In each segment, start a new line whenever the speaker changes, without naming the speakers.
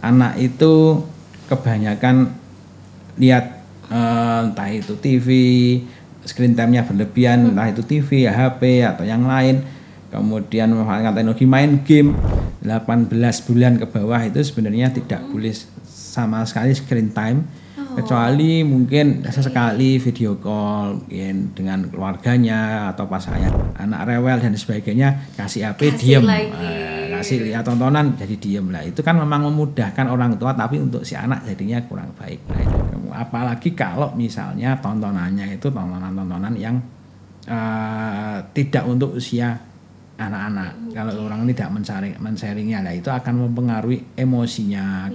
anak itu kebanyakan lihat entah itu TV, screen time-nya berlebihan, entah itu TV, HP atau yang lain. Kemudian memanfaatkan teknologi main game 18 bulan ke bawah itu sebenarnya tidak boleh sama sekali screen time. Kecuali mungkin sesekali video call mungkin dengan keluarganya atau pasangannya, anak rewel dan sebagainya kasih HP diem, kasih lihat tontonan jadi diem lah. Itu kan memang memudahkan orang tua, tapi untuk si anak jadinya kurang baik. Apalagi kalau misalnya tontonannya itu tontonan-tontonan yang tidak untuk usia anak-anak. Kalau orang tidak men-sharingnya, nah itu akan mempengaruhi emosinya.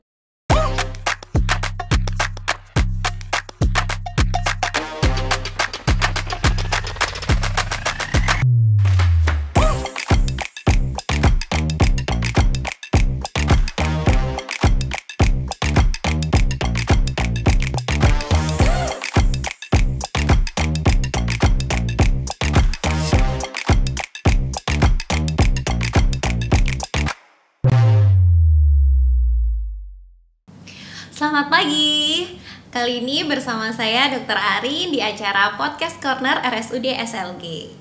Selamat pagi. Kali ini bersama saya Dr. Ari di acara Podcast Corner RSUD SLG.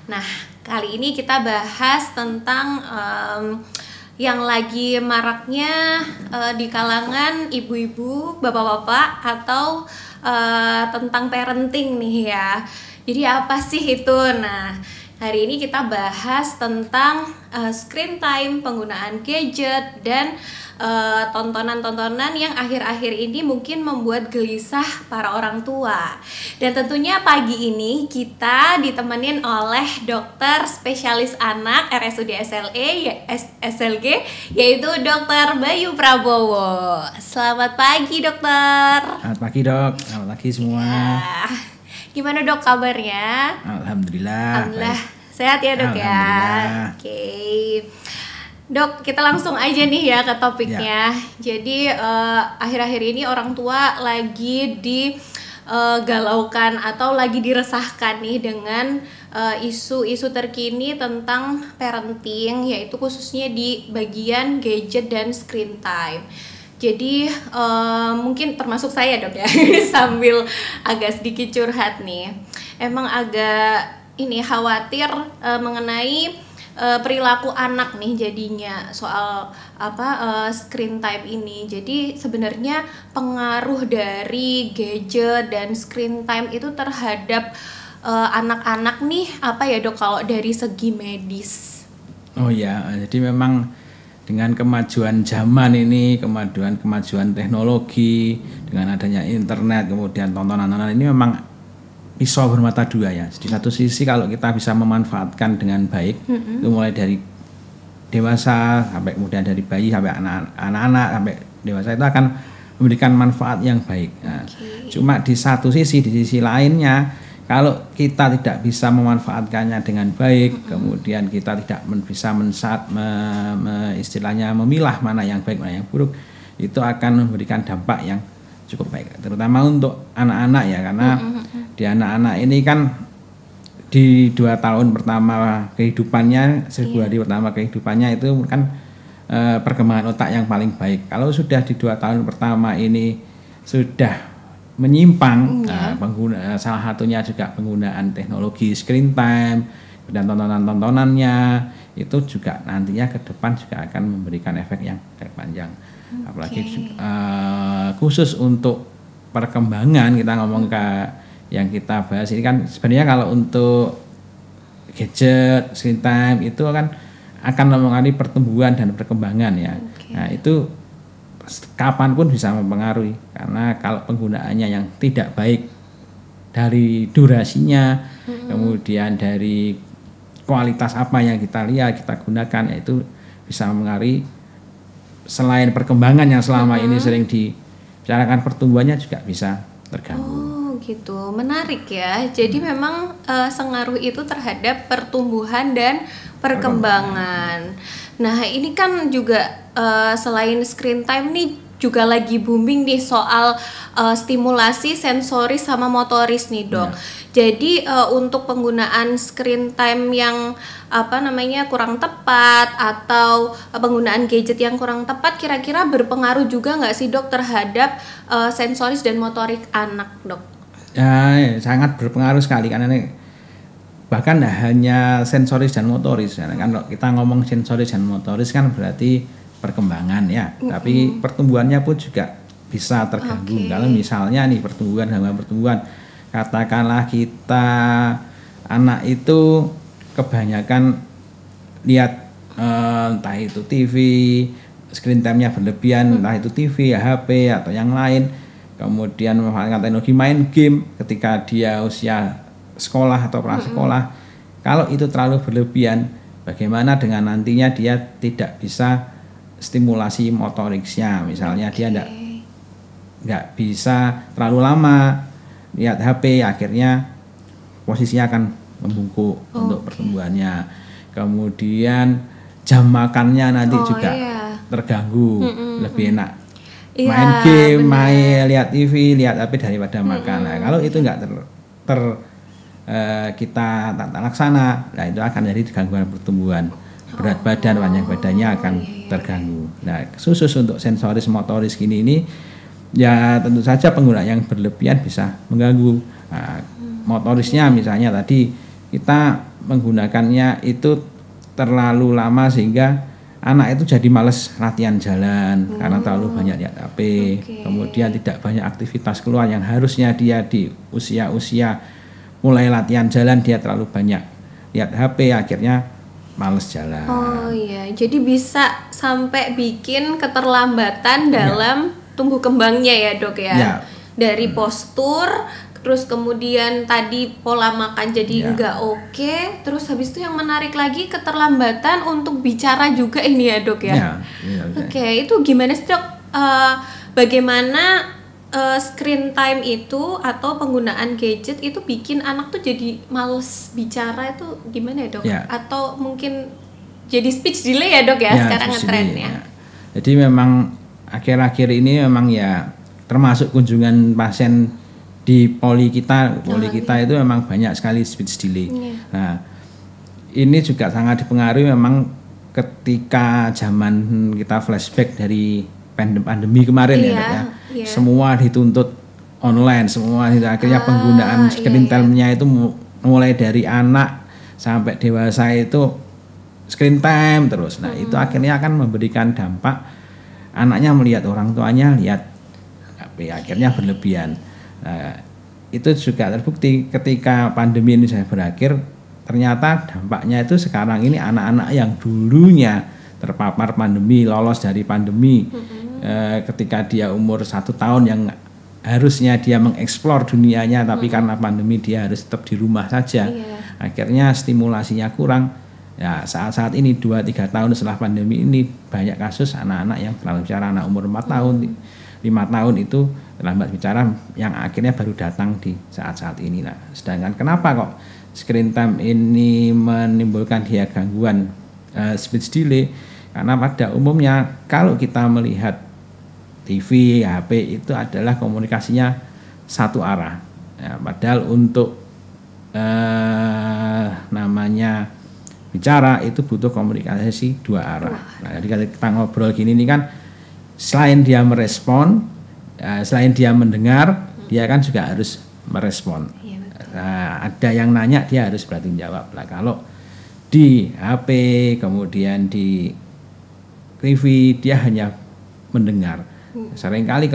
Nah, kali ini kita bahas tentang yang lagi maraknya di kalangan ibu-ibu, bapak-bapak atau tentang parenting nih ya. Jadi apa sih itu? Nah, hari ini kita bahas tentang screen time, penggunaan gadget, dan tontonan-tontonan yang akhir-akhir ini mungkin membuat gelisah para orang tua. Dan tentunya pagi ini kita ditemenin oleh dokter spesialis anak RSUD SLG, yaitu Dr. Bayu Prabowo. Selamat pagi, dokter.
Selamat pagi, dok. Selamat pagi semua.
Ya. Gimana, dok, kabarnya?
Alhamdulillah.
Sehat ya, dok ya. Oke. Dok, kita langsung aja nih ya ke topiknya. Jadi akhir-akhir ini orang tua lagi digalaukan atau lagi diresahkan nih dengan isu-isu terkini tentang parenting, yaitu khususnya di bagian gadget dan screen time. Jadi mungkin termasuk saya, dok ya, sambil agak sedikit curhat nih. Emang agak khawatir mengenai perilaku anak nih jadinya soal screen time ini. Jadi sebenarnya pengaruh dari gadget dan screen time itu terhadap anak-anak nih apa ya, dok, kalau dari segi medis?
Oh ya, jadi memang dengan kemajuan zaman ini, kemajuan teknologi, dengan adanya internet, kemudian tontonan-tontonan ini memang pisau bermata dua ya. Di satu sisi kalau kita bisa memanfaatkan dengan baik, itu mulai dari dewasa sampai kemudian dari bayi sampai anak-anak sampai dewasa, itu akan memberikan manfaat yang baik. Nah, cuma di sisi lainnya, kalau kita tidak bisa memanfaatkannya dengan baik, kemudian kita tidak bisa istilahnya memilah mana yang baik mana yang buruk, itu akan memberikan dampak yang cukup baik, terutama untuk anak-anak ya, karena di anak-anak ini kan di 2 tahun pertama kehidupannya, 1000 hari pertama kehidupannya itu kan perkembangan otak yang paling baik. Kalau sudah di 2 tahun pertama ini sudah menyimpang, salah satunya juga penggunaan teknologi screen time dan tontonan-tontonannya, itu juga nantinya ke depan juga akan memberikan efek yang panjang. Apalagi khusus untuk perkembangan, kita ngomong yang kita bahas ini kan sebenarnya kalau untuk gadget, screen time itu kan akan mempengaruhi pertumbuhan dan perkembangan ya. Nah itu kapanpun bisa mempengaruhi, karena kalau penggunaannya yang tidak baik dari durasinya, kemudian dari kualitas apa yang kita lihat, kita gunakan, yaitu bisa mempengaruhi. Selain perkembangan yang selama ini sering dibicarakan, pertumbuhannya juga bisa terganggu.
Oh gitu, menarik ya. Jadi memang sengaruh itu terhadap pertumbuhan dan perkembangan. Nah ini kan juga selain screen time nih juga lagi booming nih soal stimulasi sensoris sama motoris nih dok. Jadi untuk penggunaan screen time yang kurang tepat atau penggunaan gadget yang kurang tepat kira-kira berpengaruh juga nggak sih dok terhadap sensoris dan motorik anak dok?
Ya, sangat berpengaruh sekali karena ini bahkan hanya sensoris dan motoris. Kan kalau kita ngomong sensoris dan motoris kan berarti perkembangan ya, tapi pertumbuhannya pun juga bisa terganggu. Kalau misalnya nih gangguan pertumbuhan, katakanlah kita anak itu kebanyakan lihat entah itu TV, screen time-nya berlebihan, entah itu TV, HP atau yang lain, kemudian memanfaatkan teknologi main game ketika dia usia sekolah atau prasekolah. Kalau itu terlalu berlebihan, bagaimana dengan nantinya dia tidak bisa stimulasi motoriknya, misalnya dia nggak bisa terlalu lama lihat HP, akhirnya posisinya akan membungkuk untuk pertumbuhannya. Kemudian jam makannya nanti juga terganggu, lebih enak main game, lihat TV, lihat HP daripada makan. Nah, kalau itu nggak kita tak laksana, nah itu akan jadi gangguan pertumbuhan, berat badan, panjang badannya akan terganggu. Nah, khusus untuk sensoris motoris ini ya tentu saja penggunaan yang berlebihan bisa mengganggu. Nah, motorisnya misalnya tadi kita menggunakannya itu terlalu lama sehingga anak itu jadi males latihan jalan karena terlalu banyak lihat HP. Kemudian tidak banyak aktivitas keluar yang harusnya dia di usia-usia mulai latihan jalan, dia terlalu banyak lihat HP, akhirnya males jalan.
Oh iya, jadi bisa sampai bikin keterlambatan dalam tumbuh kembangnya ya dok ya. Dari postur, terus kemudian tadi pola makan jadi nggak oke, terus habis itu yang menarik lagi keterlambatan untuk bicara juga ini ya dok ya. Oke, itu gimana sih dok? Bagaimana screen time itu atau penggunaan gadget itu bikin anak tuh jadi males bicara itu gimana ya dok? Atau mungkin jadi speech delay ya dok ya sekarang ngetrennya.
Jadi memang akhir-akhir ini memang ya termasuk kunjungan pasien di poli kita itu memang banyak sekali speech delay. Nah, ini juga sangat dipengaruhi memang ketika zaman kita flashback dari pandemi kemarin ya dok ya. Semua dituntut online, semua akhirnya penggunaan screen time-nya itu mulai dari anak sampai dewasa itu screen time terus. Nah, itu akhirnya akan memberikan dampak, anaknya melihat orang tuanya lihat HP, akhirnya berlebihan. Nah, itu juga terbukti ketika pandemi ini sudah berakhir, ternyata dampaknya itu sekarang ini anak-anak yang dulunya terpapar pandemi, lolos dari pandemi, ketika dia umur 1 tahun yang harusnya dia mengeksplor dunianya, tapi karena pandemi dia harus tetap di rumah saja, akhirnya stimulasinya kurang. Ya, saat-saat ini 2-3 tahun setelah pandemi ini banyak kasus anak-anak yang terlambat bicara, anak umur 4 tahun, 5 tahun itu terlambat bicara yang akhirnya baru datang di saat-saat ini. Nah, sedangkan kenapa kok screen time ini menimbulkan dia gangguan speech delay? Karena pada umumnya kalau kita melihat TV, HP itu adalah komunikasinya satu arah. Ya, padahal untuk namanya bicara itu butuh komunikasi 2 arah. Nah, jadi kalau kita ngobrol gini nih kan, selain dia merespon, selain dia mendengar, dia kan juga harus merespon. Nah, ada yang nanya dia harus bertanggung jawab. Nah, kalau di HP kemudian di TV dia hanya mendengar. Seringkali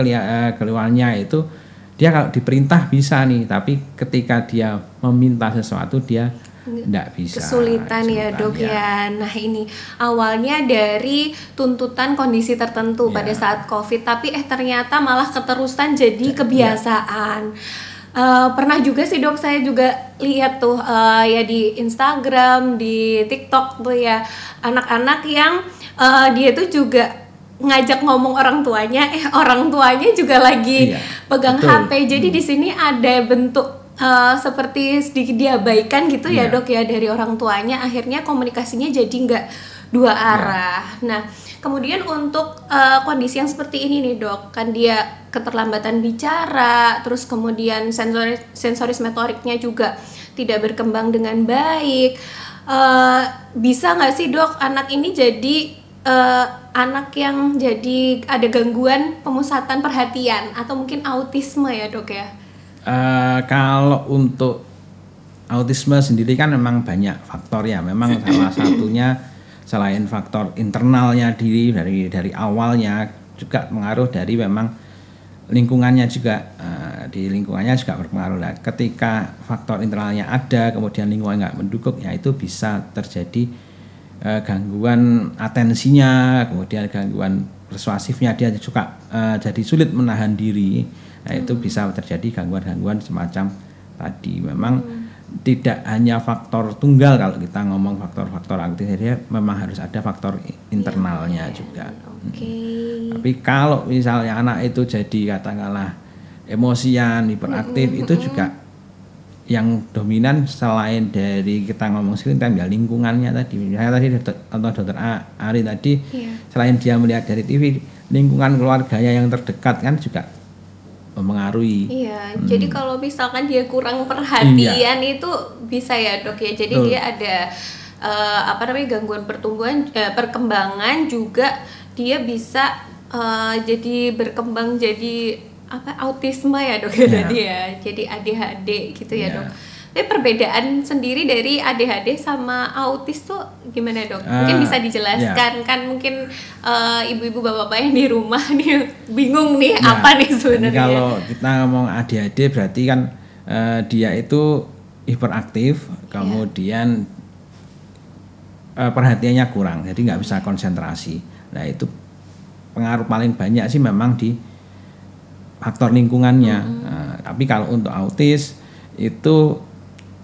keluarnya itu dia kalau diperintah bisa nih, tapi ketika dia meminta sesuatu dia tidak bisa.
Kesulitan ya dok ya. Nah, ini awalnya dari tuntutan kondisi tertentu pada saat COVID, tapi ternyata malah keterusan jadi kebiasaan. Pernah juga sih dok, saya juga lihat tuh ya di Instagram, di TikTok tuh ya, anak-anak yang dia tuh juga ngajak ngomong orang tuanya, orang tuanya juga lagi pegang HP. Jadi di sini ada bentuk seperti sedikit diabaikan gitu ya dok ya dari orang tuanya, akhirnya komunikasinya jadi nggak 2 arah. Nah, Kemudian untuk kondisi yang seperti ini nih dok, kan dia keterlambatan bicara, terus kemudian sensoris motoriknya juga tidak berkembang dengan baik. Bisa nggak sih dok anak ini jadi anak yang jadi ada gangguan pemusatan perhatian atau mungkin autisme ya dok ya?
Kalau untuk autisme sendiri kan memang banyak faktor ya. Memang salah satunya selain faktor internalnya diri dari awalnya juga pengaruh dari memang lingkungannya juga. Di lingkungannya juga berpengaruh. Nah, ketika faktor internalnya ada kemudian lingkungan nggak mendukung, ya itu bisa terjadi gangguan atensinya, kemudian gangguan persuasifnya, dia juga jadi sulit menahan diri. Nah, itu bisa terjadi gangguan-gangguan semacam tadi. Memang tidak hanya faktor tunggal kalau kita ngomong faktor-faktor autis, jadi memang harus ada faktor internalnya juga. Tapi kalau misalnya anak itu jadi katakanlah emosian, hiperaktif, itu juga yang dominan selain dari kita ngomong screen time ya lingkungannya tadi. Saya tadi atau dokter Ari tadi, selain dia melihat dari TV, lingkungan keluarganya yang terdekat kan juga mempengaruhi. Iya,
jadi kalau misalkan dia kurang perhatian itu bisa ya dok ya. Jadi dia ada gangguan perkembangan juga, dia bisa jadi berkembang jadi autisme ya dok ya tadi ya. Jadi ADHD gitu ya dok. Tapi perbedaan sendiri dari ADHD sama autis tuh gimana dok? Mungkin bisa dijelaskan kan mungkin ibu-ibu bapak-bapak yang di rumah nih bingung nih apa nih sebenarnya.
Kalau kita ngomong ADHD berarti kan dia itu hiperaktif, kemudian perhatiannya kurang, jadi nggak bisa konsentrasi. Nah itu pengaruh paling banyak sih memang di faktor lingkungannya. Tapi kalau untuk autis itu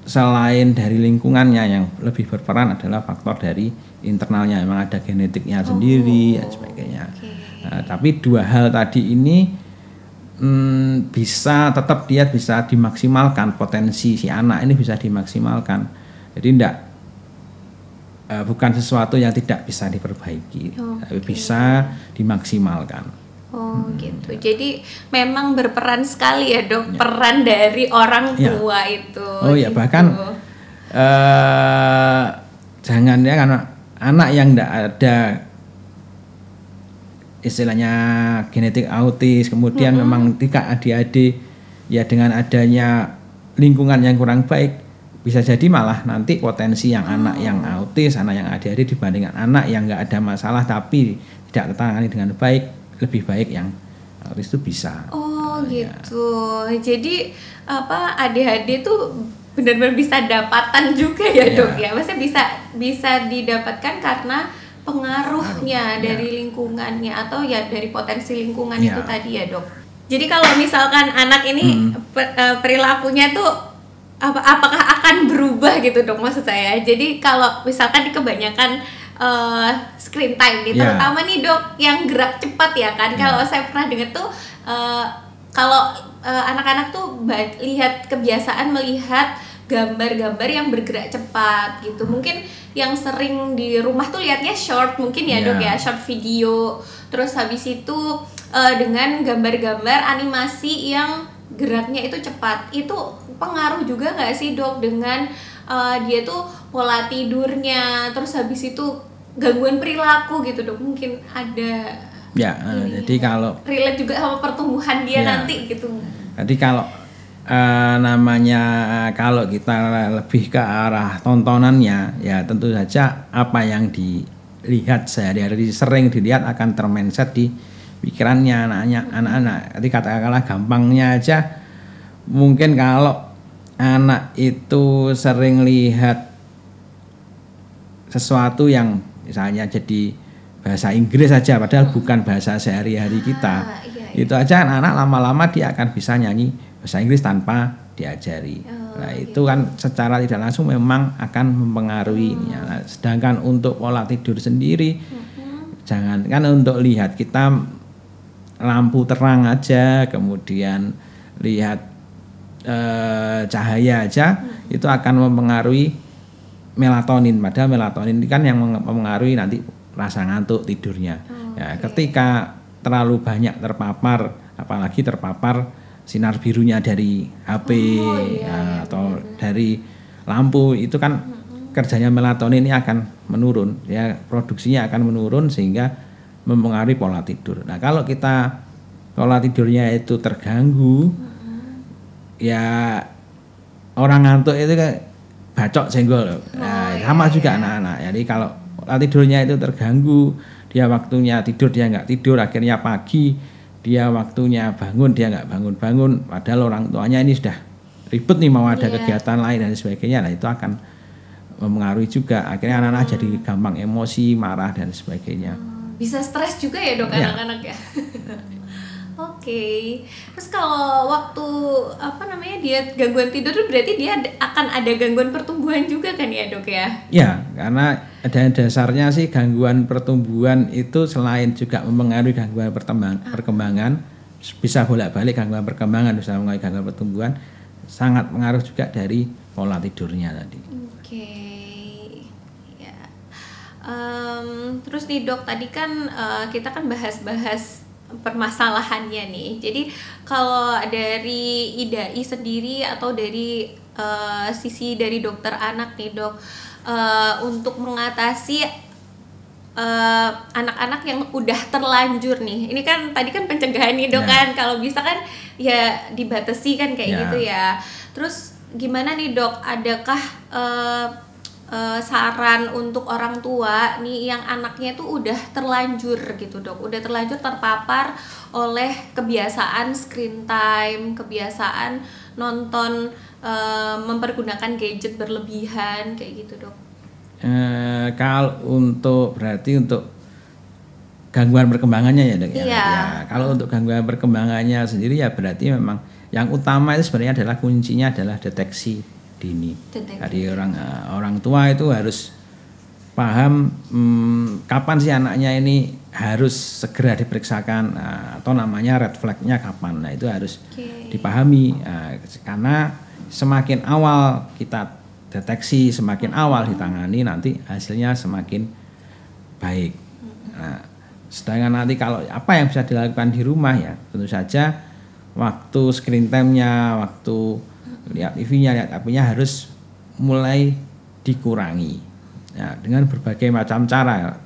selain dari lingkungannya, yang lebih berperan adalah faktor dari internalnya. Memang ada genetiknya sendiri dan sebagainya. Tapi dua hal tadi ini tetap dia bisa dimaksimalkan, potensi si anak ini bisa dimaksimalkan. Jadi bukan sesuatu yang tidak bisa diperbaiki, tapi bisa dimaksimalkan.
Gitu. Jadi memang berperan sekali ya dok, peran dari orang tua itu.
Gitu. Bahkan jangan ya, karena anak yang tidak ada istilahnya genetik autis, kemudian memang tidak ADHD, ya dengan adanya lingkungan yang kurang baik, bisa jadi malah nanti potensi yang anak yang autis, anak yang ADHD dibandingkan anak yang nggak ada masalah tapi tidak tertangani dengan baik, lebih baik yang autis itu bisa.
Gitu. Jadi ADHD tuh benar-benar bisa dapatan juga ya dok ya. Maksudnya bisa didapatkan karena pengaruhnya dari lingkungannya atau ya dari potensi lingkungan itu tadi ya dok. Jadi kalau misalkan anak ini perilakunya tuh apakah akan berubah gitu dok maksud saya. Jadi kalau misalkan kebanyakan screen time nih, terutama nih dok yang gerak cepat ya kan. Kalau saya pernah dengar tuh kalau anak-anak tuh lihat kebiasaan melihat gambar-gambar yang bergerak cepat gitu. Mungkin yang sering di rumah tuh lihatnya short mungkin ya dok ya, short video. Terus habis itu dengan gambar-gambar animasi yang geraknya itu cepat. Itu pengaruh juga nggak sih dok dengan dia tuh pola tidurnya, terus habis itu gangguan perilaku gitu dok, mungkin ada
jadi kalau
relate juga sama pertumbuhan dia nanti gitu.
Jadi kalau kalau kita lebih ke arah tontonannya, ya tentu saja apa yang dilihat sehari-hari sering dilihat akan termenset di pikirannya anak-anak. Jadi katakanlah gampangnya aja, mungkin kalau anak itu sering lihat sesuatu yang misalnya jadi bahasa Inggris saja, padahal bukan bahasa sehari-hari kita, itu aja anak-anak lama-lama dia akan bisa nyanyi bahasa Inggris tanpa diajari. Nah itu kan secara tidak langsung memang akan mempengaruhi. Nah, sedangkan untuk pola tidur sendiri, jangan kan untuk lihat kita lampu terang aja, kemudian lihat cahaya aja, itu akan mempengaruhi melatonin. Padahal melatonin ini kan yang mempengaruhi nanti rasa ngantuk tidurnya. Ketika terlalu banyak terpapar, apalagi terpapar sinar birunya dari HP atau dari lampu, itu kan kerjanya melatonin ini akan menurun, ya produksinya akan menurun sehingga mempengaruhi pola tidur. Nah kalau kita pola tidurnya itu terganggu, ya orang ngantuk itu kayak bacok senggol. Sama juga anak-anak. Jadi kalau pola tidurnya itu terganggu, dia waktunya tidur dia nggak tidur, akhirnya pagi dia waktunya bangun dia nggak bangun-bangun, padahal orang tuanya ini sudah ribet nih mau ada kegiatan lain dan sebagainya. Nah itu akan mempengaruhi juga, akhirnya anak-anak jadi gampang emosi, marah dan sebagainya.
Bisa stres juga ya dok anak-anak ya. Oke. Terus kalau waktu dia gangguan tidur itu berarti dia akan ada gangguan pertumbuhan juga kan ya dok ya?
Ya, karena ada dasarnya sih gangguan pertumbuhan itu selain juga mempengaruhi gangguan perkembangan, bisa bolak-balik gangguan perkembangan, bisa mempengaruhi gangguan pertumbuhan, sangat pengaruh juga dari pola tidurnya tadi.
Oke. Ya. Terus nih dok, tadi kan kita kan bahas permasalahannya nih. Jadi kalau dari IDAI sendiri atau dari sisi dari dokter anak nih dok, untuk mengatasi anak-anak yang udah terlanjur nih, ini kan tadi kan pencegahan nih dok kan, kalau bisa kan ya dibatasi kan kayak gitu ya. Terus gimana nih dok, adakah saran untuk orang tua nih yang anaknya tuh udah terlanjur gitu dok, udah terlanjur terpapar oleh kebiasaan screen time, kebiasaan nonton, mempergunakan gadget berlebihan kayak gitu dok?
Kalau berarti untuk gangguan perkembangannya ya dok ya. Kalau untuk gangguan perkembangannya sendiri ya berarti memang yang utama itu sebenarnya adalah kuncinya adalah deteksi dini. Jadi orang tua itu harus paham kapan sih anaknya ini harus segera diperiksakan, atau namanya red flag-nya kapan. Nah itu harus dipahami, karena semakin awal kita deteksi, semakin awal ditangani, nanti hasilnya semakin baik. Nah, sedangkan nanti kalau apa yang bisa dilakukan di rumah ya tentu saja waktu screen time-nya, waktu lihat TV-nya, lihat HP-nya harus mulai dikurangi ya, dengan berbagai macam cara.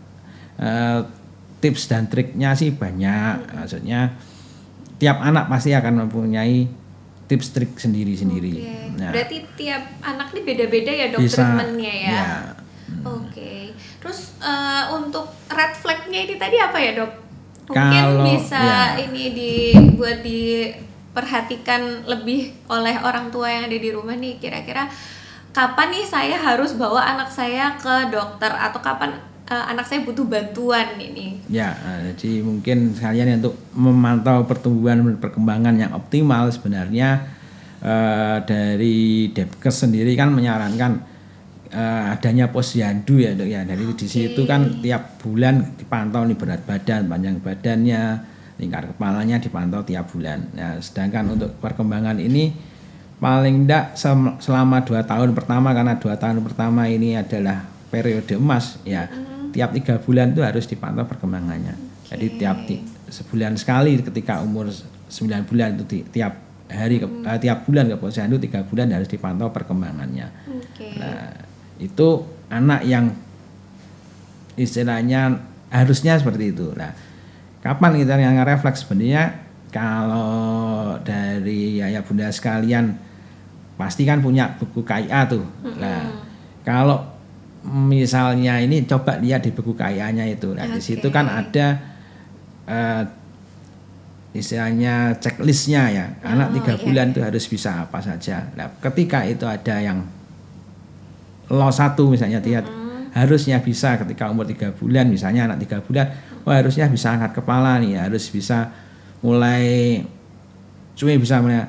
Tips dan triknya sih banyak, maksudnya tiap anak pasti akan mempunyai tips trik sendiri-sendiri. Nah,
berarti tiap anak ini beda-beda ya dok treatmentnya ya. Oke. Terus untuk red flag-nya ini tadi apa ya dok? Mungkin bisa ini dibuat diperhatikan lebih oleh orang tua yang ada di rumah nih, kira-kira kapan nih saya harus bawa anak saya ke dokter, atau kapan anak saya butuh bantuan ini? Ya,
jadi mungkin sekalian untuk memantau pertumbuhan dan perkembangan yang optimal, sebenarnya dari Depkes sendiri kan menyarankan adanya posyandu ya dok ya. Dari di situ kan tiap bulan dipantau nih berat badan, panjang badannya, lingkar kepalanya dipantau tiap bulan. Nah, sedangkan untuk perkembangan ini paling tidak selama 2 tahun pertama, karena 2 tahun pertama ini adalah periode emas ya. Tiap 3 bulan itu harus dipantau perkembangannya. Jadi tiap sebulan sekali, ketika umur 9 bulan itu tiap hari tiap bulan ke posyandu, 3 bulan harus dipantau perkembangannya. Nah, itu anak yang istilahnya harusnya seperti itu. Nah, kapan kita yang refleks? Sebenarnya kalau dari ayah bunda sekalian pasti kan punya buku KIA tuh. Nah, kalau misalnya ini coba lihat di buku KIA-nya itu. Nah, di situ kan ada istilahnya checklistnya ya. Anak 3 bulan itu harus bisa apa saja. Nah, ketika itu ada yang low 1 misalnya, dia harusnya bisa ketika umur 3 bulan, misalnya anak 3 bulan, harusnya bisa angkat kepala nih, harus bisa mulai bisa mulai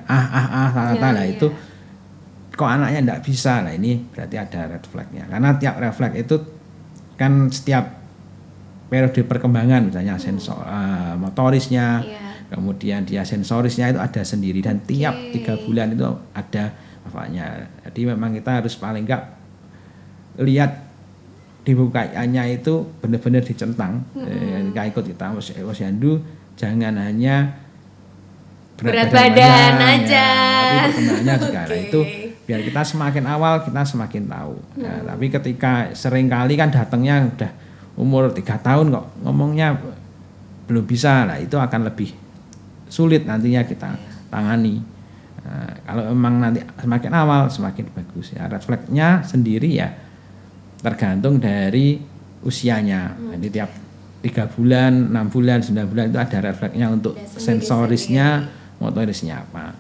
lah itu kok anaknya enggak bisa. Nah, ini berarti ada red flag-nya. Karena tiap red flag itu kan setiap periode perkembangan, misalnya sensor motorisnya, kemudian dia sensorisnya itu ada sendiri, dan tiap 3 bulan itu ada apanya. Jadi memang kita harus paling enggak lihat di buku KIA-nya itu benar-benar dicentang. Ketika ikut kita posyandu jangan hanya
berat badan aja,
tapi perkembangannya juga. Nah, itu biar kita semakin awal kita semakin tahu. Nah, tapi ketika sering kali kan datangnya udah umur 3 tahun kok ngomongnya belum bisa, lah itu akan lebih sulit nantinya kita tangani. Nah, kalau memang nanti semakin awal semakin bagus ya. Red flag-nya sendiri ya tergantung dari usianya. Jadi tiap 3 bulan, 6 bulan, 9 bulan itu ada red flag-nya untuk sensorisnya, motorisnya apa.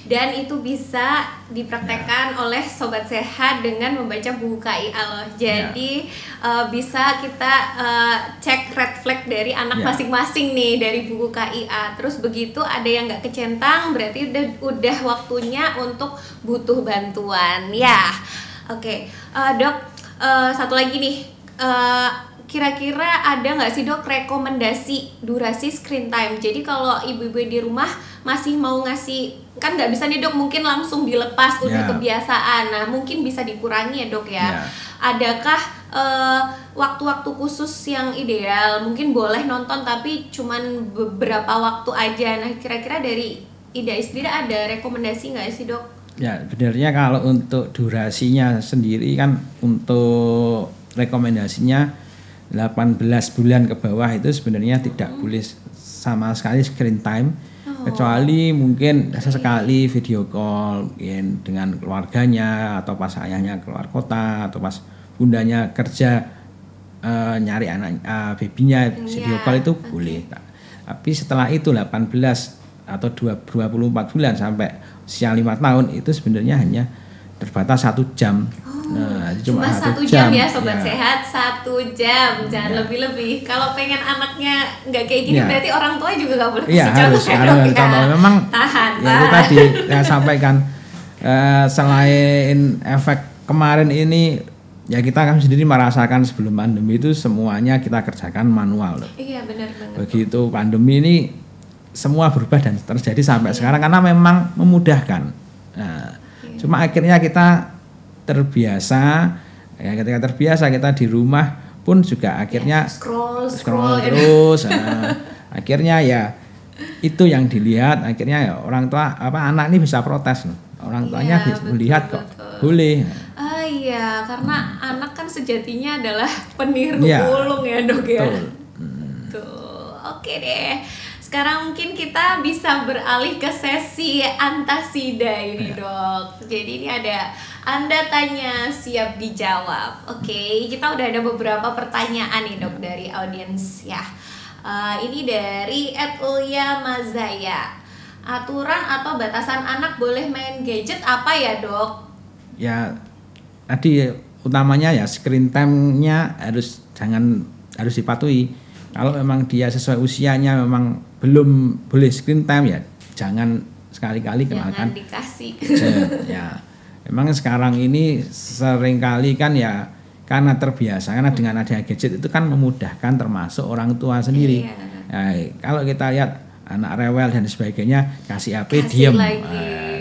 Dan itu bisa dipraktekkan oleh sobat sehat dengan membaca buku KIA loh. Jadi bisa kita cek red flag dari anak masing-masing nih dari buku KIA. Terus begitu ada yang nggak kecentang, berarti udah waktunya untuk butuh bantuan ya. Oke, Dok. Satu lagi nih, kira-kira ada nggak sih dok rekomendasi durasi screen time? Jadi kalau ibu-ibu di rumah masih mau ngasih, kan nggak bisa nih dok mungkin langsung dilepas udah kebiasaan. Nah mungkin bisa dikurangi ya dok ya. Adakah waktu-waktu khusus yang ideal? Mungkin boleh nonton tapi cuman beberapa waktu aja. Nah kira-kira dari Ida sendiri ada rekomendasi nggak sih dok?
Ya, sebenarnya kalau untuk durasinya sendiri kan untuk rekomendasinya 18 bulan ke bawah itu sebenarnya tidak boleh sama sekali screen time, kecuali mungkin sesekali video call mungkin dengan keluarganya atau pas ayahnya keluar kota atau pas bundanya kerja nyari anak babynya video call itu boleh. Tapi setelah itu 18 atau 24 bulan sampai usia 5 tahun itu sebenarnya hanya terbatas 1 jam.
Nah, cuma 1 jam ya sobat sehat, 1 jam, jangan lebih-lebih. Kalau pengen anaknya nggak kayak gini berarti orang tua juga nggak boleh kasih contoh.
Harus contoh. Memang
tahan.
Itu tadi saya sampaikan selain efek kemarin ini ya kita kan sendiri merasakan sebelum pandemi itu semuanya kita kerjakan manual loh.
Iya benar.
Begitu pandemi ini semua berubah dan terjadi sampai sekarang karena memang memudahkan. Nah, cuma akhirnya kita terbiasa. Ya, ketika terbiasa kita di rumah pun juga akhirnya
scroll
terus. Akhirnya ya itu yang dilihat. Akhirnya ya orang tua anak ini bisa protes loh. Orang tuanya melihat kok boleh.
Iya, karena anak kan sejatinya adalah peniru ulung ya dok ya. Tuh, oke deh. Sekarang mungkin kita bisa beralih ke sesi antasida ini dok. Jadi ini ada Anda tanya siap dijawab. Oke, kita udah ada beberapa pertanyaan nih dok dari audiens ya. Ini dari @Ulya Mazaya. Aturan atau batasan anak boleh main gadget apa ya dok?
Ya tadi utamanya ya screen time-nya harus dipatuhi. Kalau memang dia sesuai usianya memang belum boleh screen time ya jangan sekali-kali kenalkan.
Jangan dikasih.
Ya, memang sekarang ini seringkali kan ya karena terbiasa karena dengan adanya gadget itu kan memudahkan termasuk orang tua sendiri. Nah, kalau kita lihat anak rewel dan sebagainya kasih HP diem,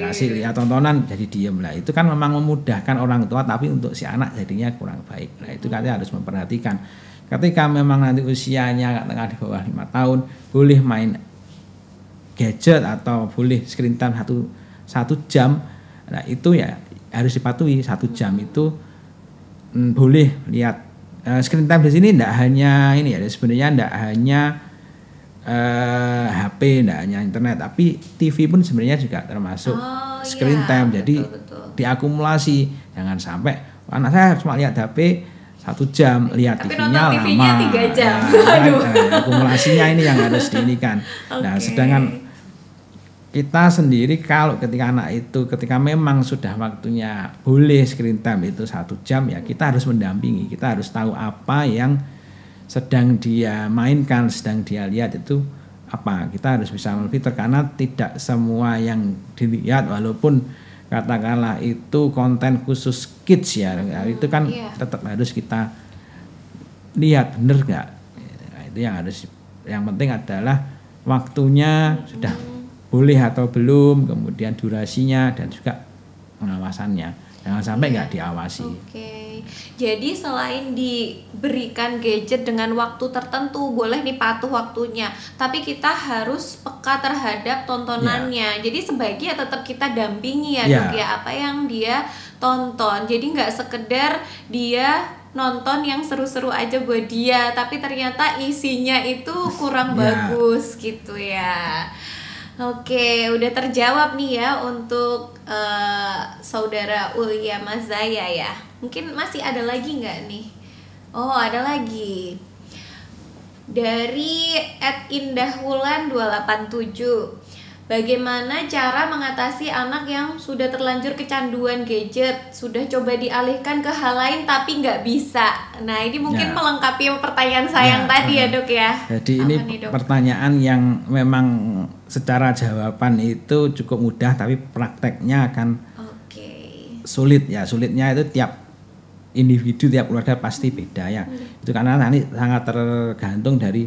kasih lihat tontonan jadi diem lah. Itu kan memang memudahkan orang tua tapi untuk si anak jadinya kurang baik. Nah itu katanya harus memperhatikan. Ketika memang nanti usianya tengah di bawah 5 tahun boleh main gadget atau boleh screen time 1 jam. Nah itu ya harus dipatuhi 1 jam itu boleh lihat screen time di sini tidak hanya ini ya sebenarnya tidak hanya HP, tidak hanya internet tapi TV pun sebenarnya juga termasuk screen time. Jadi betul. Diakumulasi jangan sampai anak saya cuma lihat HP 1 jam, lihat TV-nya lama.
3 jam.
Akumulasinya ini yang harus diinikan. Nah, sedangkan kita sendiri kalau ketika anak itu ketika memang sudah waktunya boleh screen time itu 1 jam ya kita harus mendampingi, kita harus tahu apa yang sedang dia mainkan, sedang dia lihat itu apa. Kita harus bisa memfilter karena tidak semua yang dilihat walaupun katakanlah itu konten khusus kids ya, itu kan tetap harus kita lihat bener nggak. Nah, itu yang penting adalah waktunya sudah boleh atau belum, kemudian durasinya dan juga pengawasannya. jangan sampai nggak diawasi.
Oke. Jadi selain diberikan gadget dengan waktu tertentu, boleh nih patuh waktunya, tapi kita harus peka terhadap tontonannya. Jadi sebaiknya tetap kita dampingi ya Dok ya, apa yang dia tonton. Jadi nggak sekedar dia nonton yang seru-seru aja buat dia, tapi ternyata isinya itu kurang bagus gitu ya. Oke, udah terjawab nih ya untuk saudara Ulia Mazaya ya. Mungkin masih ada lagi nggak nih? Oh, ada lagi. Dari @indahwulan287. Bagaimana cara mengatasi anak yang sudah terlanjur kecanduan gadget, sudah coba dialihkan ke hal lain tapi nggak bisa? Nah, ini mungkin melengkapi pertanyaan saya yang tadi ya Dok ya.
Jadi ini pertanyaan yang memang secara jawaban itu cukup mudah, tapi prakteknya akan sulit ya. Sulitnya itu tiap individu, tiap keluarga pasti beda ya. Itu karena nanti sangat tergantung dari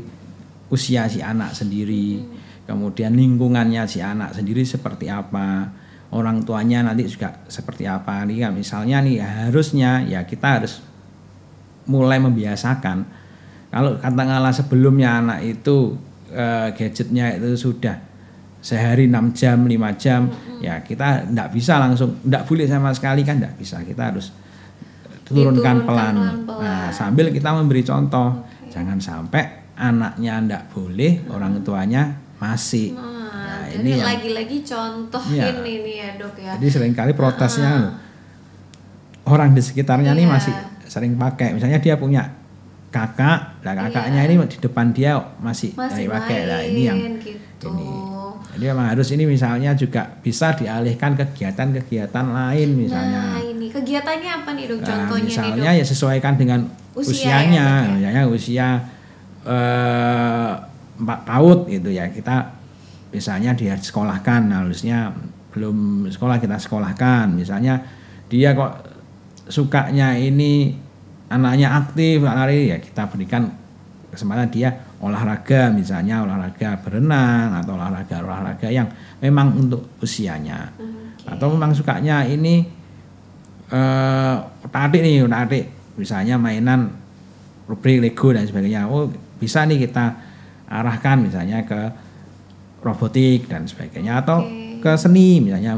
usia si anak sendiri. Kemudian lingkungannya si anak sendiri seperti apa, orang tuanya nanti juga seperti apa. Nih misalnya nih harusnya ya kita harus mulai membiasakan. Kalau katakanlah sebelumnya anak itu gadgetnya itu sudah sehari 6 jam, 5 jam, ya kita enggak bisa langsung, enggak boleh sama sekali kan, enggak bisa. Kita harus turunkan pelan. Nah, sambil kita memberi contoh. Jangan sampai anaknya enggak boleh, orang tuanya masih.
Nah, ini lagi-lagi contohin ini ya Dok ya.
Jadi seringkali protesnya orang di sekitarnya nih masih sering pakai. Misalnya dia punya kakak, nah kakaknya ini di depan dia masih pakai. Nah, ini yang gitu. Ini. Jadi memang harus ini misalnya juga bisa dialihkan kegiatan-kegiatan lain misalnya.
Nah, ini kegiatannya apa nih Dok? Contohnya
misalnya
nih, Dok?
Ya sesuaikan dengan usianya. Misalnya usia 4 PAUD gitu ya, kita misalnya dia sekolahkan, harusnya belum sekolah kita sekolahkan. Misalnya dia kok sukanya ini anaknya aktif lari, ya kita berikan kesempatan dia olahraga, misalnya olahraga berenang atau olahraga yang memang untuk usianya. Atau memang sukanya ini otak-atik misalnya mainan rubrik Lego dan sebagainya. Oh, bisa nih kita arahkan misalnya ke robotik dan sebagainya, atau ke seni misalnya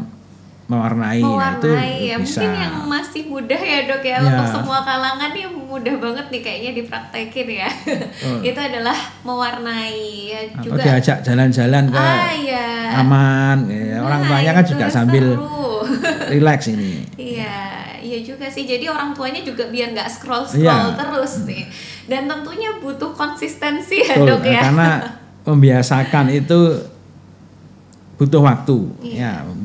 mewarnai ya, itu
ya, bisa. Mungkin yang masih mudah ya Dok ya, untuk semua kalangan nih mudah banget nih kayaknya dipraktekin ya. Itu adalah mewarnai ya,
atau
juga
diajak jalan-jalan ke taman ya. Orang tuanya kan juga sambil relax ini.
Iya juga sih, jadi orang tuanya juga biar nggak scroll terus nih. Dan tentunya butuh konsistensi ya Dok ya.
Karena membiasakan itu butuh waktu.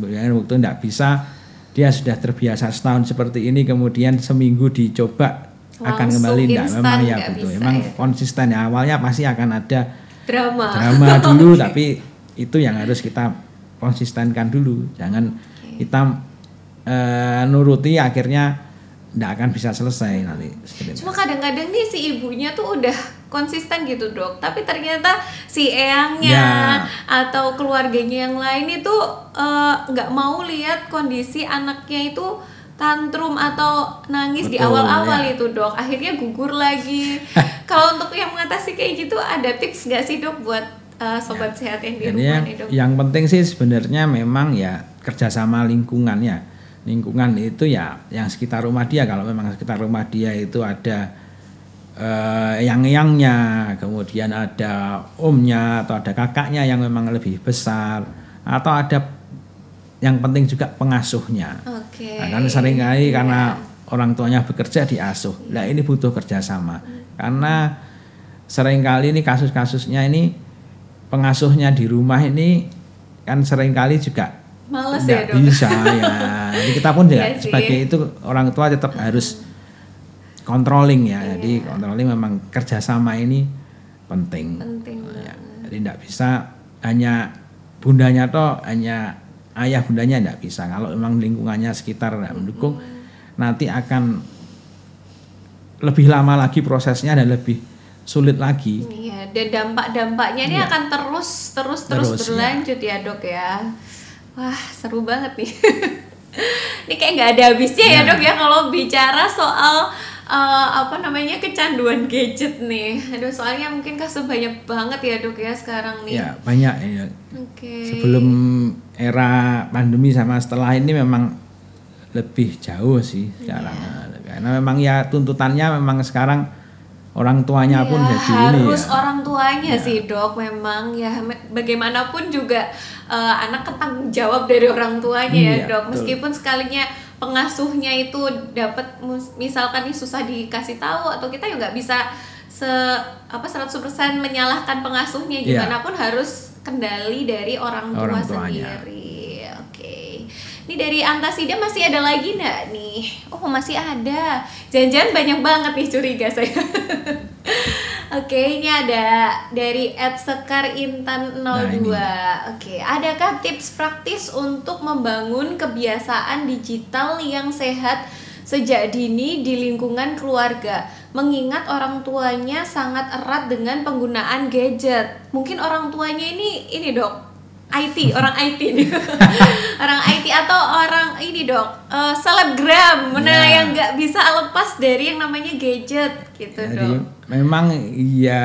Waktu enggak bisa dia sudah terbiasa setahun seperti ini kemudian seminggu dicoba langsung akan kembali enggak, memang ya butuh. Memang konsisten ya, awalnya pasti akan ada drama dulu tapi itu yang harus kita konsistenkan dulu. Jangan kita nuruti akhirnya nggak akan bisa selesai nanti.
Cuma kadang-kadang nih si ibunya tuh udah konsisten gitu Dok, tapi ternyata si eyangnya atau keluarganya yang lain itu nggak mau lihat kondisi anaknya itu tantrum atau nangis. Betul, di awal-awal itu Dok, akhirnya gugur lagi. Kalau untuk yang mengatasi kayak gitu ada tips nggak sih Dok buat sobat sehat yang di rumah nih Dok?
Yang penting sih sebenarnya memang ya kerjasama lingkungannya. Lingkungan itu ya yang sekitar rumah dia. Kalau memang sekitar rumah dia itu ada yang-yangnya, kemudian ada omnya atau ada kakaknya yang memang lebih besar, atau ada yang penting juga pengasuhnya. Nah, kan seringkali karena orang tuanya bekerja diasuh. Nah, ini butuh kerjasama. Karena seringkali ini kasus-kasusnya ini pengasuhnya di rumah ini kan seringkali juga
males ya Dok.
Bisa ya. Jadi kita pun juga sebagai itu orang tua tetap harus controlling ya. Jadi controlling memang kerjasama ini penting. Ya. Jadi tidak bisa hanya bundanya toh, hanya ayah bundanya tidak bisa. Kalau memang lingkungannya sekitar tidak mendukung, nanti akan lebih lama lagi prosesnya dan lebih sulit lagi.
Iya, dan dampak-dampaknya ini akan terus berlanjut ya Dok ya. Wah, seru banget nih. Ini kayak nggak ada habisnya ya dok ya kalau bicara soal kecanduan gadget nih. Aduh, soalnya mungkin kasus banyak banget ya dok ya sekarang nih.
Ya banyak ya.
Okay.
Sebelum era pandemi sama setelah ini memang lebih jauh sih sekarang. Karena memang ya tuntutannya memang sekarang orang tuanya pun jadi ini ya.
Harus orang tuanya sih dok, memang ya bagaimanapun juga anak ketanggung jawab dari orang tuanya ya dok. Meskipun sekalinya pengasuhnya itu dapat misalkan nih susah dikasih tahu atau kita juga nggak bisa 100% menyalahkan pengasuhnya, gimana pun harus kendali dari orang tua sendiri. Oke. Ini dari Antasida masih ada lagi nggak nih? Oh masih ada. Jangan-jangan banyak banget nih, curiga saya. Oke, ini ada dari @sekarintan02. Oke, adakah tips praktis untuk membangun kebiasaan digital yang sehat sejak dini di lingkungan keluarga? Mengingat orang tuanya sangat erat dengan penggunaan gadget. Mungkin orang tuanya ini dok, IT, orang IT nih. Orang IT atau orang ini dok, selebgram, yang nggak bisa lepas dari yang namanya gadget gitu. Jadi, dok.
Memang ya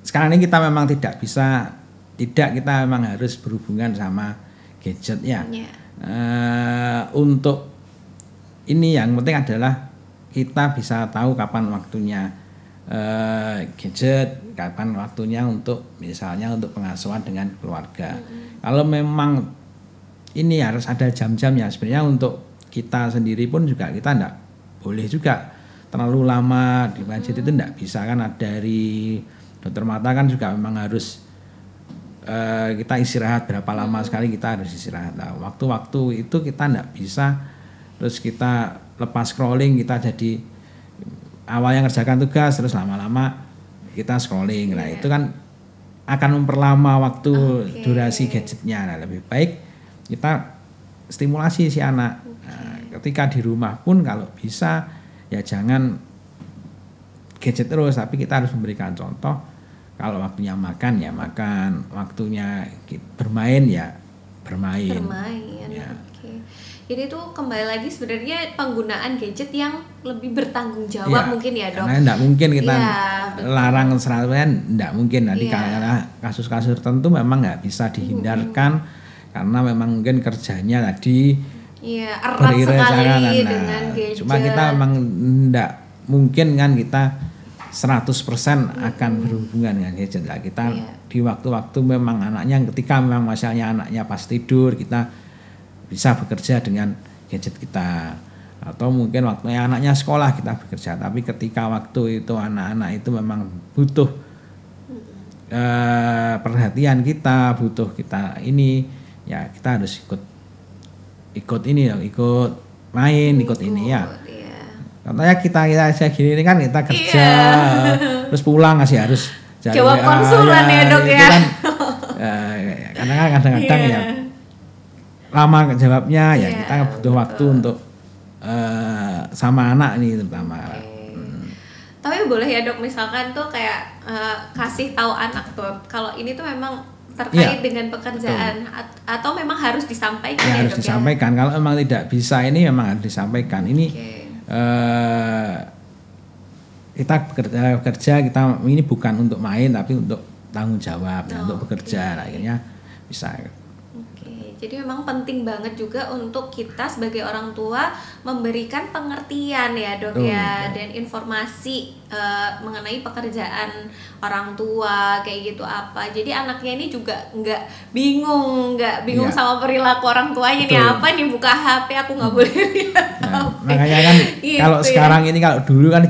sekarang ini kita memang kita memang harus berhubungan sama gadget ya. Untuk ini yang penting adalah kita bisa tahu kapan waktunya gadget, kapan waktunya untuk misalnya untuk pengasuhan dengan keluarga. Kalau memang ini harus ada jam-jamnya, sebenarnya untuk kita sendiri pun juga kita enggak boleh juga terlalu lama di gadget itu enggak bisa kan. Dari dokter mata kan juga memang harus kita istirahat berapa lama sekali kita harus istirahat. Nah, waktu-waktu itu kita enggak bisa terus kita lepas scrolling, kita jadi awalnya ngerjakan tugas terus lama-lama kita scrolling. Nah, itu kan akan memperlama waktu durasi gadgetnya. Nah, lebih baik kita stimulasi si anak. Nah, ketika di rumah pun kalau bisa ya jangan gadget terus, tapi kita harus memberikan contoh. Kalau waktunya makan ya makan, waktunya bermain ya bermain. Ya.
Jadi itu kembali lagi sebenarnya penggunaan gadget yang lebih bertanggung jawab mungkin ya dok.
Karena enggak mungkin kita larang 100%, enggak mungkin. Nanti karena kasus-kasus tertentu memang enggak bisa dihindarkan karena memang mungkin kerjanya tadi
erat sekali dengan gadget.
Cuma kita memang enggak mungkin kan kita 100% akan berhubungan dengan gadget lah. Kita di waktu-waktu memang anaknya ketika memang masalahnya anaknya pas tidur kita bisa bekerja dengan gadget kita, atau mungkin waktunya anaknya sekolah kita bekerja. Tapi ketika waktu itu anak-anak itu memang butuh perhatian kita, butuh kita ini ya kita harus ikut main, ikut ini ya. Contohnya kita gini ini kan kita kerja terus pulang masih harus
jawab konsulan ya dok ya.
Kan, karena kadang-kadang ya lama jawabnya ya kita butuh waktu untuk sama anak nih terutama.
Tapi boleh ya dok misalkan tuh kayak kasih tahu anak tuh kalau ini tuh memang terkait dengan pekerjaan atau memang harus disampaikan ya
harus
dok,
disampaikan. Kalau memang tidak bisa ini memang harus disampaikan. Ini kita bekerja kita ini bukan untuk main tapi untuk tanggung jawab untuk bekerja. Akhirnya bisa.
Jadi memang penting banget juga untuk kita sebagai orang tua memberikan pengertian ya dok dan informasi mengenai pekerjaan orang tua kayak gitu apa. Jadi anaknya ini juga nggak bingung sama perilaku orang tuanya. Nih apa nih buka HP aku nggak boleh lihat.
Makanya kan gitu kalau sekarang ini, kalau dulu kan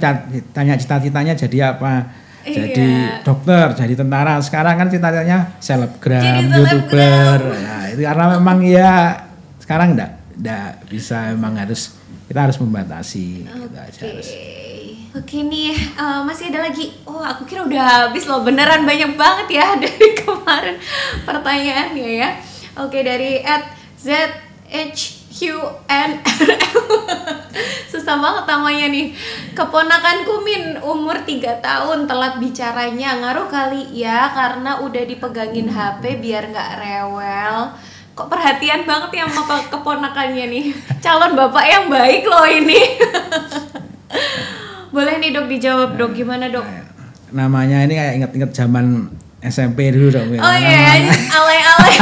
tanya cita-citanya jadi apa? Jadi dokter, jadi tentara. Sekarang kan cita-citanya selebgram, YouTuber. Nah, itu karena memang ya sekarang enggak bisa, memang kita harus membatasi gitu aja harus.
Oke nih, masih ada lagi. Oh, aku kira udah habis loh. Beneran banyak banget ya dari kemarin pertanyaannya ya. Oke, dari @zhqnrl. Susah banget namanya nih. Keponakanku Min umur 3 tahun telat bicaranya. Ngaruh kali ya karena udah dipegangin HP biar nggak rewel. kok perhatian banget ya sama keponakannya nih. Calon bapak yang baik loh ini. Boleh nih dok dijawab dok, gimana dok?
Namanya ini kayak inget-inget zaman SMP dulu dok.
Oh iya, alay-alay.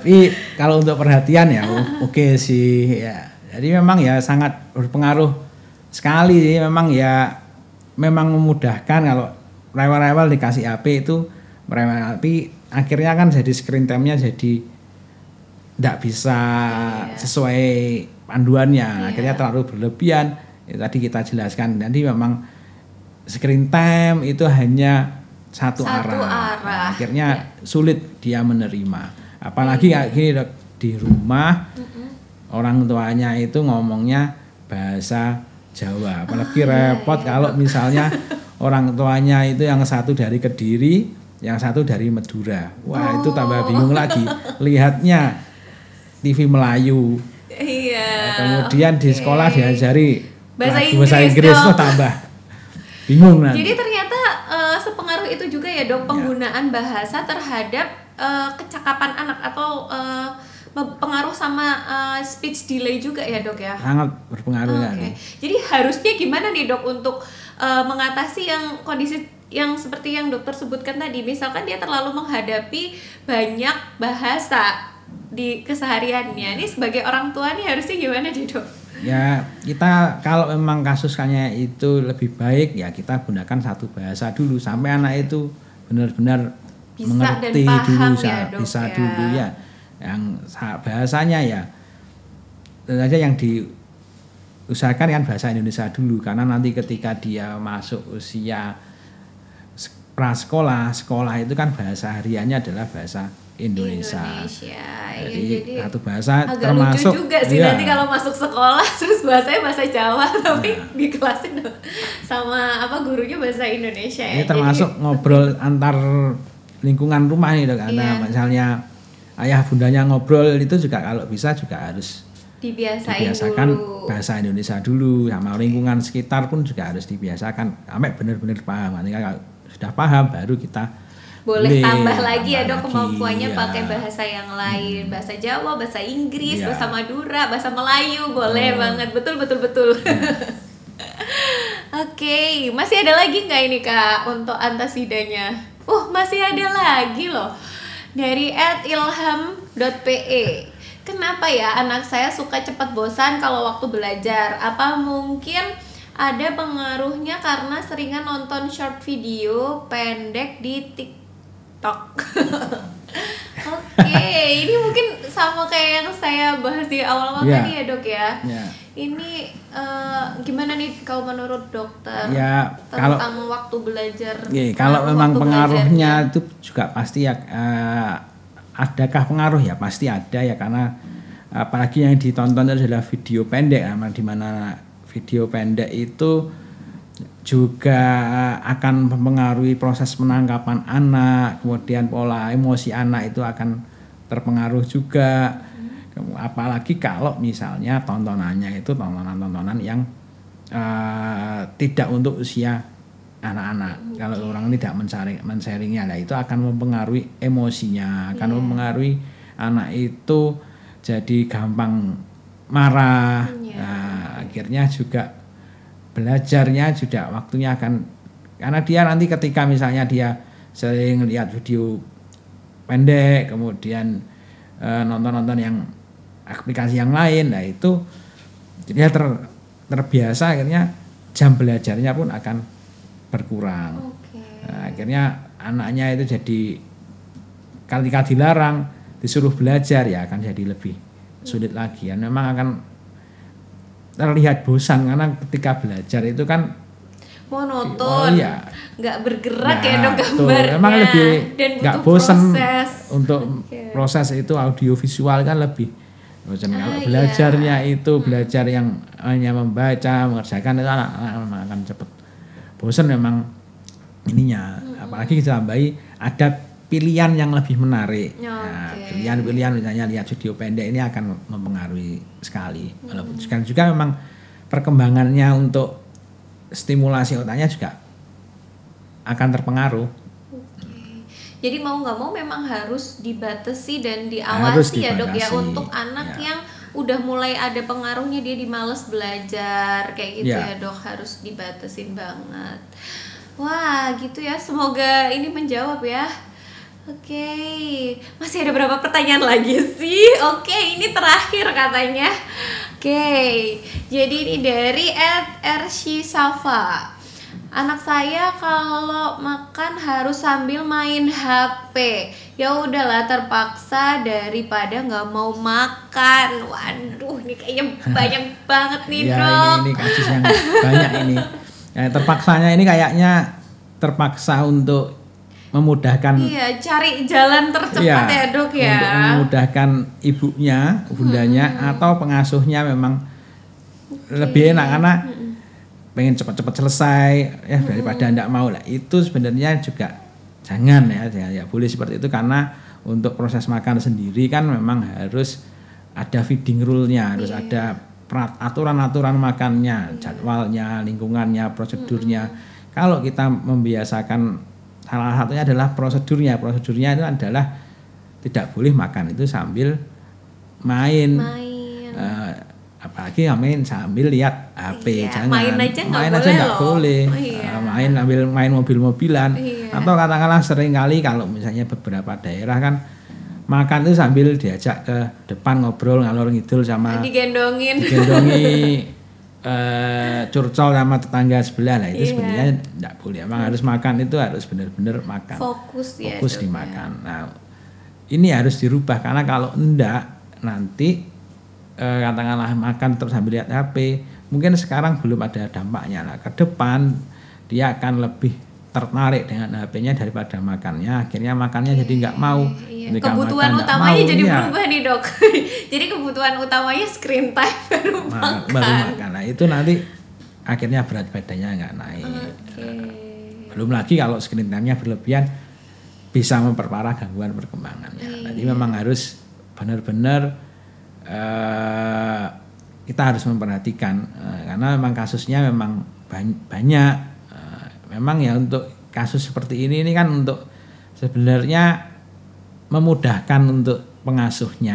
Tapi kalau untuk perhatian ya oke sih ya. Jadi memang ya sangat berpengaruh sekali sih. Memang memudahkan kalau rewel-rewel dikasih HP itu merewel, tapi akhirnya kan jadi screen time-nya jadi tidak bisa sesuai panduannya. Akhirnya terlalu berlebihan. Tadi kita jelaskan. Jadi memang screen time itu hanya satu arah. Akhirnya sulit dia menerima. Apalagi kayak gini dok, di rumah orang tuanya itu ngomongnya bahasa Jawa. Apalagi repot kalau misalnya orang tuanya itu yang satu dari Kediri, yang satu dari Madura. Wah itu tambah bingung lagi. Lihatnya TV Melayu.
Iya.
Kemudian di sekolah diajari
bahasa
Inggris tuh tambah bingung nanti.
Jadi ternyata sepengaruh itu juga ya dok penggunaan bahasa terhadap kecakapan anak atau pengaruh sama speech delay juga ya dok ya?
Sangat berpengaruh kan.
Jadi harusnya gimana nih dok untuk mengatasi yang kondisi yang seperti yang dokter sebutkan tadi, misalkan dia terlalu menghadapi banyak bahasa di kesehariannya. Ini sebagai orang tua nih harusnya gimana nih dok?
Ya kita kalau memang kasusnya itu lebih baik ya kita gunakan satu bahasa dulu sampai anak itu benar-benar
bisa
mengerti
dan paham
dulu
ya, dok,
bisa
ya.
dulu ya. Yang bahasanya ya tentu saja yang diusahakan kan bahasa Indonesia dulu karena nanti ketika dia masuk usia prasekolah, sekolah itu kan bahasa hariannya adalah bahasa Indonesia. Jadi satu bahasa
agak
termasuk
lucu juga sih nanti kalau masuk sekolah terus bahasanya bahasa Jawa tapi di kelasin sama gurunya bahasa Indonesia ya.
Ini termasuk ngobrol antar lingkungan rumah nih dok, karena misalnya ayah bundanya ngobrol itu juga kalau bisa juga harus dibiasakan dulu. Bahasa Indonesia dulu sama lingkungan sekitar pun juga harus dibiasakan sampai benar-benar paham. Nanti kalau sudah paham baru kita
boleh tambah lagi ya dok kemampuannya pakai bahasa yang lain, bahasa Jawa, bahasa Inggris, bahasa Madura, bahasa Melayu, boleh banget, betul. Oke, masih ada lagi nggak ini kak untuk antasidanya? Masih ada lagi loh dari @ilham.pe. Kenapa ya anak saya suka cepat bosan kalau waktu belajar? Apa mungkin ada pengaruhnya karena seringan nonton short video pendek di TikTok? Oke, ini mungkin sama kayak yang saya bahas di awal-awal tadi ya dok ya. Ini gimana nih kalau menurut dokter tentang waktu belajar?
Kalau memang pengaruhnya itu juga pasti ya. Adakah pengaruh ya? Pasti ada ya karena apalagi yang ditonton adalah video pendek, di mana video pendek itu juga akan mempengaruhi proses penangkapan anak, kemudian pola emosi anak itu akan terpengaruh juga. Apalagi kalau misalnya tontonannya itu tontonan yang tidak untuk usia anak-anak. Kalau orang tidak men-sharingnya, itu akan mempengaruhi emosinya, akan mempengaruhi anak itu jadi gampang marah. Akhirnya juga belajarnya juga waktunya akan, karena dia nanti ketika misalnya dia sering lihat video pendek, kemudian nonton yang aplikasi yang lain, itu dia terbiasa, akhirnya jam belajarnya pun akan berkurang. Akhirnya anaknya itu jadi ketika dilarang disuruh belajar ya akan jadi lebih sulit lagi. Memang akan terlihat bosan karena ketika belajar itu kan
monoton, nggak bergerak ya dok gambarnya.
Memang lebih nggak bosan untuk proses itu audiovisual kan lebih bosan. Kalau belajarnya itu belajar yang hanya membaca, mengerjakan itu anak-anak memang akan cepat bosan memang ininya. Apalagi ditambahi ada pilihan yang lebih menarik. Pilihan-pilihan misalnya lihat video pendek ini akan mempengaruhi sekali. Walaupun juga memang perkembangannya untuk stimulasi otaknya juga akan terpengaruh.
Jadi mau nggak mau memang harus dibatasi dan diawasi ya dok ya, untuk anak yang udah mulai ada pengaruhnya dia di males belajar kayak gitu ya dok, harus dibatasin banget. Wah gitu ya, semoga ini menjawab ya. Oke, masih ada berapa pertanyaan lagi sih? Oke, ini terakhir katanya. Oke, jadi ini dari @Ershisafa. Anak saya kalau makan harus sambil main HP. Ya udahlah, terpaksa daripada nggak mau makan. Waduh, ini kayaknya banyak banget nih dok.
Ini kasus yang banyak ini. Terpaksanya ini kayaknya terpaksa untuk memudahkan.
Iya, cari jalan tercepat ya dok ya.
Untuk memudahkan ibunya, bundanya atau pengasuhnya memang lebih enak karena pengen cepat-cepat selesai ya daripada enggak mau lah. Itu sebenarnya juga jangan ya boleh seperti itu, karena untuk proses makan sendiri kan memang harus ada feeding rule-nya, harus ada aturan-aturan makannya, jadwalnya, lingkungannya, prosedurnya. Kalau kita membiasakan, salah satunya adalah prosedurnya itu adalah tidak boleh makan itu sambil main. Apalagi main sambil lihat HP, jangan.
Main aja nggak
boleh. Main sambil main mobil-mobilan. Atau katakanlah sering kali kalau misalnya beberapa daerah kan makan itu sambil diajak ke depan ngobrol ngalor ngidul sama
digendongi
curcol sama tetangga sebelah lah, itu sebenarnya tidak boleh. Emang harus makan itu harus benar-benar makan.
Fokus
dimakan. Nah, ini harus dirubah karena kalau enggak nanti katakanlah makan terus sambil lihat HP, mungkin sekarang belum ada dampaknya lah. Ke depan dia akan lebih tertarik dengan HP-nya daripada makannya. Akhirnya makannya jadi nggak mau.
Kebutuhan utamanya jadi berubah nih dok. Jadi kebutuhan utamanya screen time baru makan.
Nah itu nanti akhirnya berat badannya nggak naik. Belum lagi kalau screen time-nya berlebihan bisa memperparah gangguan perkembangannya. Jadi memang harus benar-benar kita harus memperhatikan karena memang kasusnya memang banyak. Memang ya untuk kasus seperti ini kan untuk sebenarnya memudahkan untuk pengasuhnya,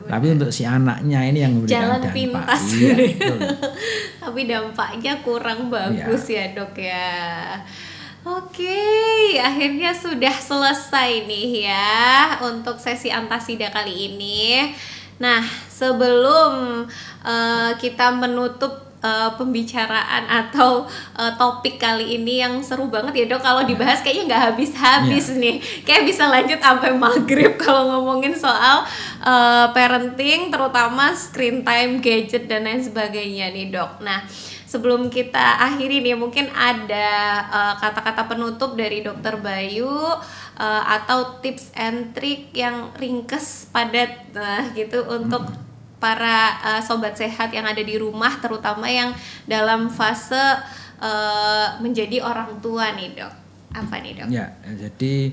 tapi untuk si anaknya ini yang memberikan
jalan pintas. Tapi dampaknya kurang bagus ya dok ya. Oke, akhirnya sudah selesai nih ya untuk sesi antasida kali ini. Nah, sebelum kita menutup pembicaraan atau topik kali ini yang seru banget ya dok, kalau dibahas kayaknya nggak habis-habis nih, kayak bisa lanjut sampai maghrib kalau ngomongin soal parenting, terutama screen time, gadget dan lain sebagainya nih dok. Nah, sebelum kita akhiri nih, mungkin ada kata-kata penutup dari Dokter Bayu atau tips and trick yang ringkes, padat gitu untuk para sobat sehat yang ada di rumah, terutama yang dalam fase menjadi orang tua nih dok. Apa nih dok? Ya,
jadi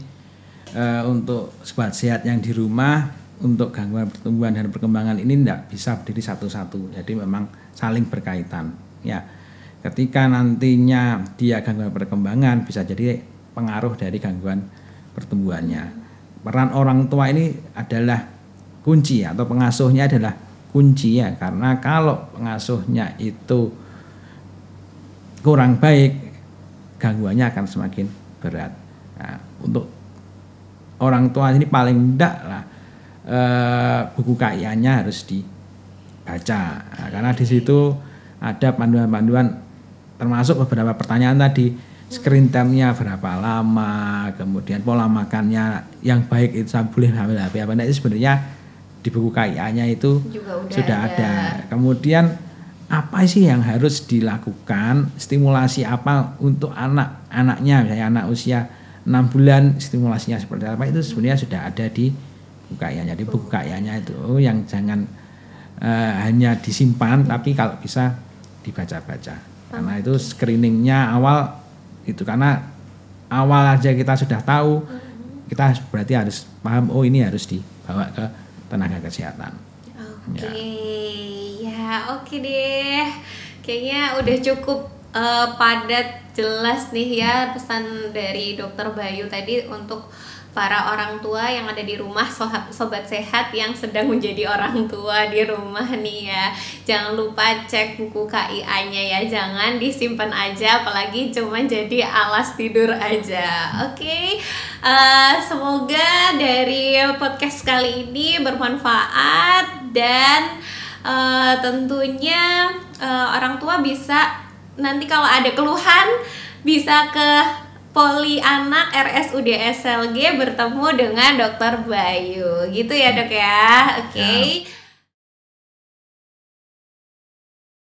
untuk sobat sehat yang di rumah, untuk gangguan pertumbuhan dan perkembangan ini tidak bisa berdiri satu-satu. Jadi memang saling berkaitan. Ya, ketika nantinya dia gangguan perkembangan, bisa jadi pengaruh dari gangguan pertumbuhannya. Peran orang tua ini adalah kunci, atau pengasuhnya adalah kunci ya, karena kalau pengasuhnya itu kurang baik, gangguannya akan semakin berat. Nah, untuk orang tua ini paling enggak lah buku KIA-nya harus dibaca, karena di situ ada panduan-panduan, termasuk beberapa pertanyaan tadi. Screen time-nya berapa lama, kemudian pola makannya yang baik itu boleh hamil HP apa enggak, itu sebenarnya di buku KIA-nya itu sudah ada. Kemudian apa sih yang harus dilakukan, stimulasi apa untuk anak-anaknya, misalnya anak usia 6 bulan stimulasinya seperti apa, itu sebenarnya sudah ada di buku KIA-nya. Di buku KIA-nya itu yang jangan hanya disimpan, tapi kalau bisa dibaca-baca. Karena itu screeningnya awal itu, karena awal aja kita sudah tahu, kita berarti harus paham, oh ini harus dibawa ke tenaga kesehatan.
Oke deh. Kayaknya udah cukup padat, jelas nih ya pesan dari Dokter Bayu tadi untuk para orang tua yang ada di rumah, sobat sehat yang sedang menjadi orang tua di rumah nih ya. Jangan lupa cek buku KIA-nya ya, jangan disimpan aja, apalagi cuma jadi alas tidur aja. Oke. Semoga dari podcast kali ini bermanfaat dan tentunya orang tua bisa nanti kalau ada keluhan bisa ke Poli Anak RSUD SLG bertemu dengan Dokter Bayu gitu ya Dok ya. Oke.